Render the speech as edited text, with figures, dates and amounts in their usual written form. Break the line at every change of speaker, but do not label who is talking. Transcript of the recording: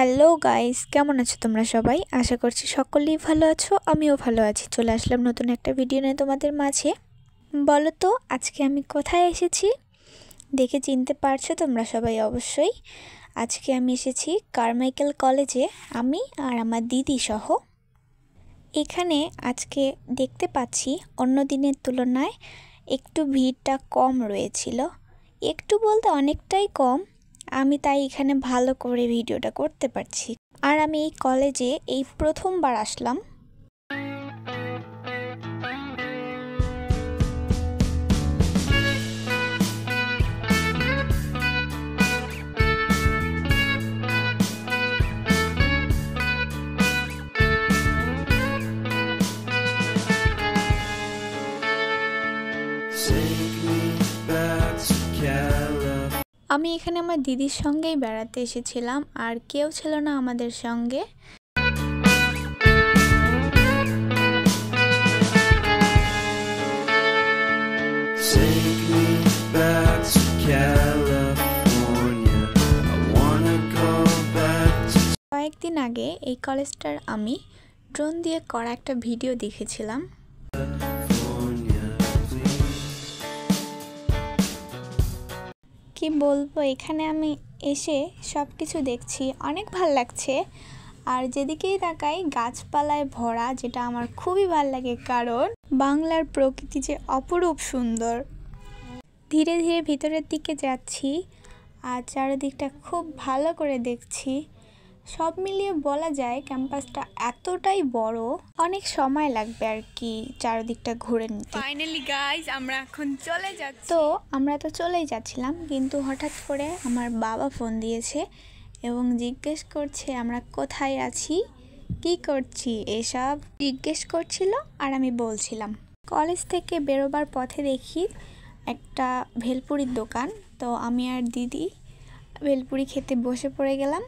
Hello guys, কেমন আছো তোমরা সবাই? আশা করছি সকলেই ভালো আছো, আমিও ভালো আছি। চলে আসলাম নতুন একটা ভিডিও নিয়ে তোমাদের মাঝে। বলো তো আজকে আমি কোথায় এসেছি? দেখে চিনতে পারছো তোমরা সবাই অবশ্যই। আজকে আমি এসেছি কারমাইকেল কলেজে, আমি আর আমার দিদি সহ। এখানে আজকে দেখতে পাচ্ছি অন্য দিনের তুলনায় একটু ভিড়টা কম রয়েছিল। একটু বলতে অনেকটাই কম। আমি তাই এখানে ভালো করে ভিডিওটা করতে পারছি। আর আমি এই কলেজে এই প্রথমবার আসলাম। আমি এখানে আমার দিদির সঙ্গেই বেড়াতে এসেছিলাম, আর কেউ ছিল না আমাদের সঙ্গে। কয়েকদিন আগে এই কলেজটার আমি ড্রোন দিয়ে করা একটা ভিডিও দেখেছিলাম। কি বলবো, এখানে আমি এসে সব কিছু দেখছি, অনেক ভাল লাগছে। আর যেদিকেই তাকাই গাছপালায় ভরা, যেটা আমার খুবই ভাল লাগে, কারণ বাংলার প্রকৃতি যে অপরূপ সুন্দর। ধীরে ধীরে ভিতরের দিকে যাচ্ছি আর চারিদিকটা খুব ভালো করে দেখছি। সব মিলিয়ে বলা যায় ক্যাম্পাসটা এতটাই বড়, অনেক সময় লাগবে আর কি চারিদিকটা ঘুরে নিতে।
ফাইনালি গাইস, আমরা এখন চলে যাচ্ছি।
তো আমরা তো চলেই যাচ্ছিলাম, কিন্তু হঠাৎ করে আমার বাবা ফোন দিয়েছে এবং জিজ্ঞেস করছে আমরা কোথায় আছি, কি করছি, এসব জিজ্ঞেস করছিল। আর আমি বলছিলাম কলেজ থেকে বেরোবার পথে দেখি একটা ভেলপুরির দোকান। তো আমি আর দিদি ভেলপুরি খেতে বসে পড়ে গেলাম।